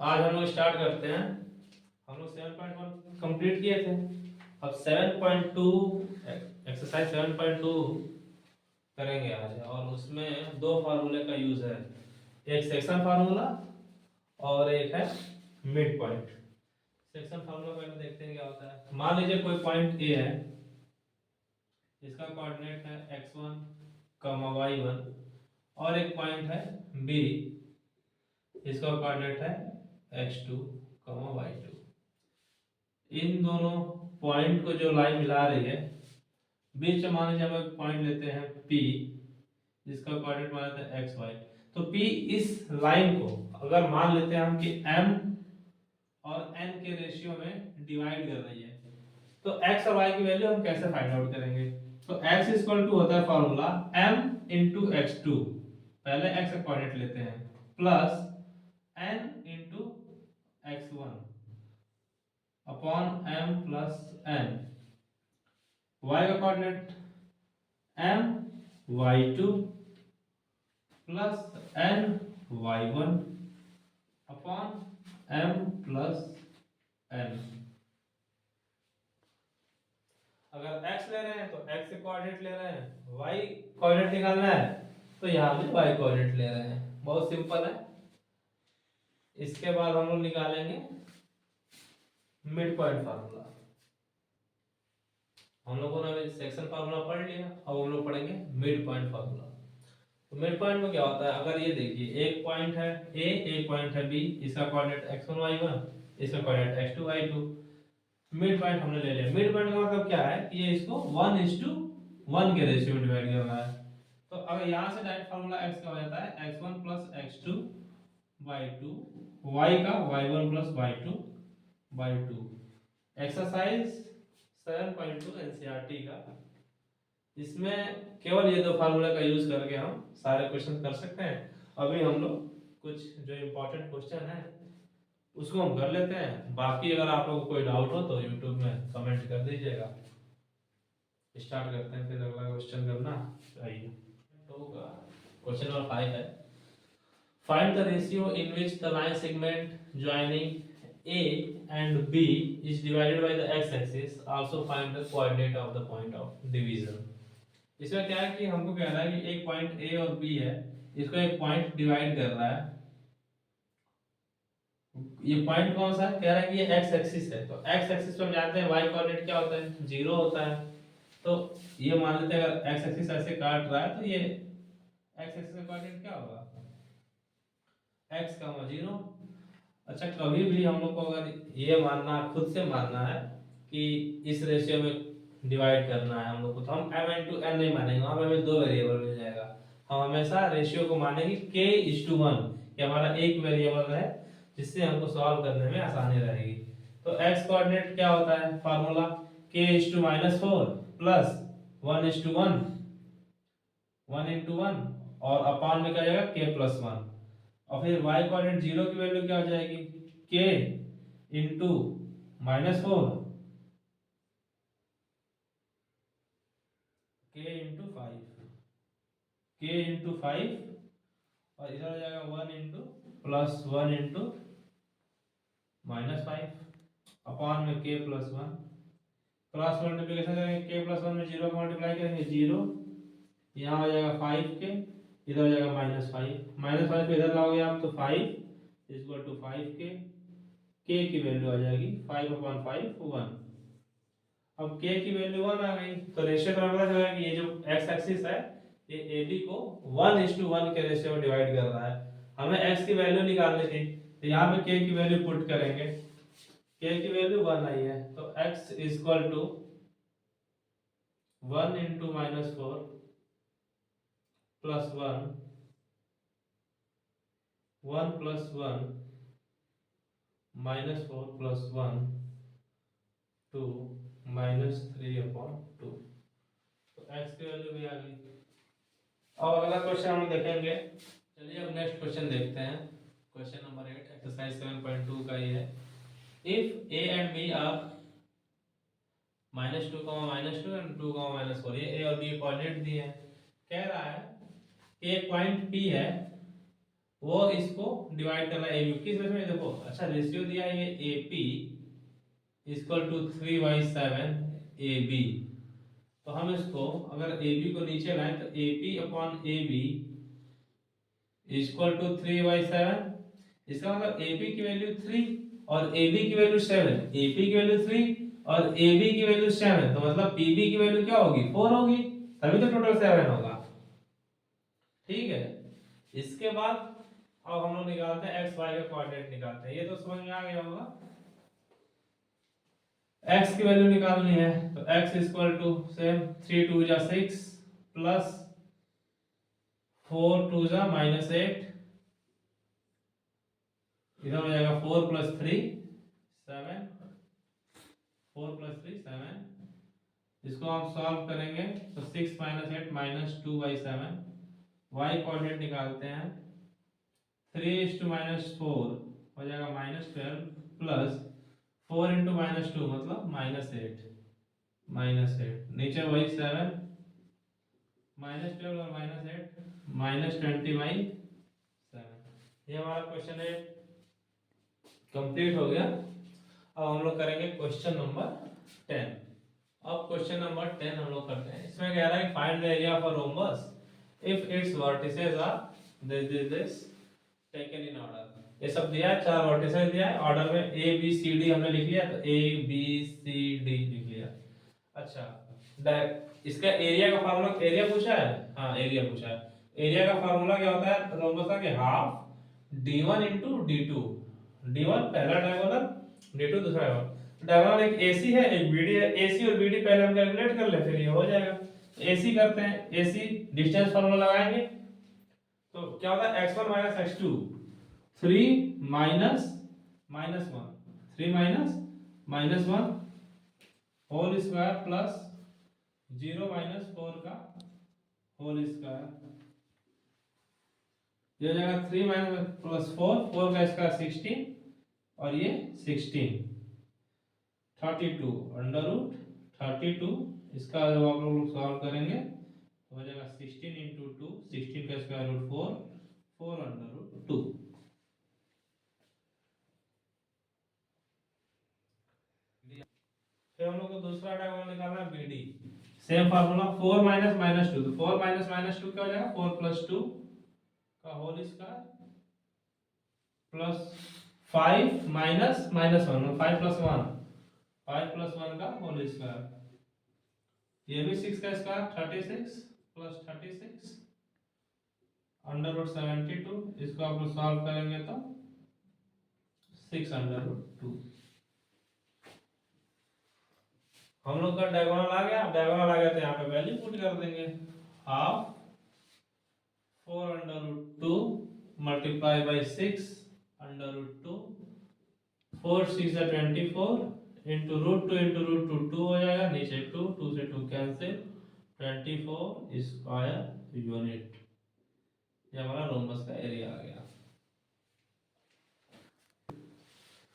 आज हम लोग स्टार्ट करते हैं। हम लोग 7.1 कंप्लीट किए थे। अब 7.2 एक्सरसाइज 7.2 करेंगे आज, और उसमें दो फार्मूले का यूज है। एक सेक्शन फार्मूला और एक है मिड पॉइंट। सेक्शन फार्मूला पहले देखते हैं क्या होता है। मान लीजिए कोई पॉइंट ए है, इसका कोऑर्डिनेट है x1, y1, और एक पॉइंट है बी, इसका कोऑर्डिनेट है x2, y2। इन दोनों पॉइंट को जो लाइन मिला रही है, बीच में मान लीजिए हम एक पॉइंट लेते हैं P, जिसका कोऑर्डिनेट मान लेते हैं xy। तो P इस लाइन को अगर मान लेते हैं हम कि m और n के रेशियो में डिवाइड कर रही है, तो x और y की वैल्यू हम कैसे फाइंड आउट करेंगे। तो x इक्वल टू होता है फॉर्मूला m इंटू x2, पहले x का कोऑर्डिनेट लेते हैं, plus n into x1 upon m plus n। y का coordinate m y2 plus n y1 upon m plus n। अगर x ले रहे हैं तो x के कोऑर्डिनेट ले रहे हैं, y कोऑर्डिनेट निकालना है तो यहाँ पे y कोऑर्डिनेट ले रहे हैं। बहुत सिंपल है। इसके बाद हम लोग निकालेंगे मिड पॉइंट फार्मूला। हम लोगों ने अभी सेक्शन फार्मूला पढ़ लिया, अब हम लोग पढ़ेंगे मिड पॉइंट फार्मूला। तो मिड पॉइंट में क्या होता है, अगर ये देखिए एक पॉइंट है a, एक पॉइंट है b, इसका कोऑर्डिनेट x1 y1, इसका coordinate x2 y2। Mid point हमने ले लिया। मिड पॉइंट का मतलब क्या है कि ये इसको 1:1 के रेशियो में डिवाइड कर रहा है। तो अगर यहाँ से डायरेक्ट फार्मूला x का हो जाता है x1 plus x2 y2, y का y1 plus y2 y2। Exercise 7.2 NCERT का, इसमें केवल ये दो फार्मूला का यूज करके हम सारे क्वेश्चन कर सकते हैं। अभी हम लोग कुछ जो इम्पोर्टेंट क्वेश्चन है उसको हम कर लेते हैं। बाकी अगर आप लोगों को कोई डाउट हो तो यूट्यूब में कमेंट कर दीजिएगा। स्टार्ट करते हैं, फिर अगला क्वेश्चन करना। आइए, तो क्वेश्चन नंबर 5 है, find the ratio in which the line segment joining A and B is divided by the x-axis. Also find the coordinate of the point of division. इसमें क्या है कि हमको कह रहा है कि एक पॉइंट A और B है, इसको एक पॉइंट डिवाइड कर रहा है। ये पॉइंट कौन सा है, कह रहा है कि ये x एक्सिस है। तो x एक्सिस पे हम जानते हैं y कोऑर्डिनेट क्या होता है, 0 होता है। तो ये मान लेते हैं अगर x एक्सिस ऐसे काट रहा है तो ये x एक्सिस का कोऑर्डिनेट क्या होगा, x, 0। अच्छा, कभी भी हम लोग को अगर ये मानना, खुद से मानना है कि इस रेशियो में डिवाइड करना है हम लोग को, तो हम m into n नहीं मानेंगे, वहां पे हमें दो वेरिएबल मिल जाएगा। हम हमेशा रेशियो को मानेंगे k:1 कि हमारा एक वेरिएबल है, जिससे हमको सॉल्व करने में आसानी रहेगी। तो x कोऑर्डिनेट क्या होता है, फार्मूला k:-4 प्लस 1:1, 1 और अपॉन में क्या जाएगा k+1। और फिर y कोऑर्डिनेट 0 की वैल्यू क्या हो जाएगी, k into -4, k into 5, k into 5, और इधर हो जाएगा 1 इंटू +1 इंटू -5 अपॉन में k+1। क्रॉस मल्टीप्लिकेशन करेंगे, k+1 में 0 को मल्टीप्लाई करेंगे 0, यहाँ हो जाएगा 5k, इधर हो जाएगा -5 को इधर लाओगे आप तो 5 इक्वल टू 5k, k की वैल्यू आ जाएगी 5/5 1। अब k की वैल्यू 1 आ गई, तो रेशियो का पता चला कि ये जो x एक्सिस है ये AB को 1:1 के रेशियो में डिवाइड कर रहा है। हमें x की वैल्यू निकालनी थी, तो यहाँ पे k की वैल्यू पुट करेंगे। k की वैल्यू 1 आई है, तो x equal to 1 into -4 plus 1, 1 plus 1 -4 plus 1 2 -3/2। तो x की वैल्यू भी आ गई। अब अगला क्वेश्चन हम देखेंगे। चलिए अब नेक्स्ट क्वेश्चन देखते हैं। क्वेश्चन नंबर 8 एक्सरसाइज 7.2 का ये है, if a and b are -2, -2 and 2, -4, ये a और b कोऑर्डिनेट दिए हैं। कह रहा है कि एक पॉइंट p है वो इसको डिवाइड करना है एबी किस रेशियो में, देखो अच्छा रेशियो दिया है ये एपी इक्वल टू 3/7 AB। तो हम इसको अगर AB को नीचे लाएं तो AP upon AB equal to 3/7। इसका मतलब AP की वैल्यू 3 और AB की वैल्यू 7। AP की वैल्यू 3 और AB की वैल्यू 7, तो मतलब PB की वैल्यू क्या होगी 4 होगी, तभी तो टोटल 7 होगा। ठीक है, इसके बाद अब हम लोग निकालते हैं एक्स वाई का कोऑर्डिनेट निकालते हैं। ये तो समझ में आ गया होगा, x की वैल्यू निकालनी है तो x इक्वल टू सेम 3 2 जा 6 प्लस 4 2 जा -8, इधर हो जाएगा 4 प्लस 3 7, 4 प्लस 3 7। इसको हम सॉल्व करेंगे तो 6 - 8 -2/7। y कोऑर्डिनेट निकालते हैं 3 -4 हो जाएगा -12 प्लस 4 × -2 मतलब -8 नीचे वही 7 -12 और -8 -20/7। ये हमारा क्वेश्चन है कंप्लीट हो गया। अब हम लोग करेंगे क्वेश्चन नंबर 10। अब क्वेश्चन नंबर 10 हम लोग करते हैं। इसमें कह रहा है find the area for rhombus if its vertices are this taken in order. ये सब दिया है, 4 वर्टिसेस दिया है ऑर्डर में A B C D हमने लिख लिया, तो A B C D लिख लिया। अच्छा इसका एरिया का फार्मूला, एरिया पूछा है, हाँ एरिया पूछा है। एरिया का फार्मूला क्या होता है रोम्बस का, कि हाफ d1 × d2। d1 पहला डायगोनल, d2 दूसरा डायगोनल। डायगोनल एक AC है एक BD है, AC और BD पहले हम कैलकुलेट कर ले, फिर ये हो जाएगा। AC करते हैं, AC डिस्टेंस फार्मूला लगाएंगे तो क्या होता है x1 - x2 3 - -1 3 - -1 whole square plus 0 - 4 का होल स्क्वायर। ये हो जाएगा 3 - +4 4 का स्क्वायर 16 और ये 16 32 √32। इसका जब आप लोग सॉल्व करेंगे तो हो जाएगा 16 × 2 16 का स्क्वायर रूट 4 4 √2। फिर हम लोग को दूसरा डायगोनल निकालना है BD। सेम फार्मूला 4 - -2, तो 4 - -2 क्या हो जाएगा 4 + 2 का होल स्क्वायर प्लस 5 - -1 5 + 1 5 + 1 का होल स्क्वायर। ये भी 6 का स्क्वायर 36 प्लस 36 √72। इसको आप लोग सॉल्व करेंगे तो 6 √2। हम लोग का डायगोनल आ गया, डायगोनल आ गया तो यहाँ पे वैल्यू पुट कर देंगे। Half 4 √2 multiply by 6 √2 4 6 24 into √2 into √2 2 हो जाएगा, नीचे 2 2 से 2 कैंसिल 24 स्क्वायर यूनिट। ये हमारा रोम्बस का एरिया आ गया।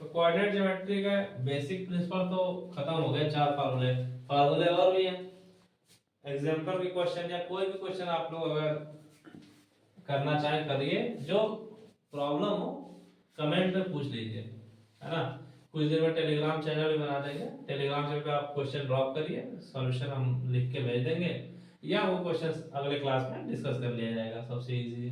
तो कोऑर्डिनेट ज्योमेट्री का बेसिक प्रिंसिपल तो खत्म हो गया, 4 फार्मूले फार्मूले और भी हैं। एग्जांपल के क्वेश्चन या कोई भी क्वेश्चन आप लोग अगर करना चाहें करिए, जो प्रॉब्लम हो कमेंट में पूछ लीजिए, है ना। कुछ देर में टेलीग्राम चैनल भी बना देंगे, टेलीग्राम चैनल पे आप क्वेश्चन ड्रॉप करिए, सॉल्यूशन हम लिख के भेज देंगे, या वो क्वेश्चन अगले क्लास में डिस्कस कर लिया जाएगा। सबसे इजी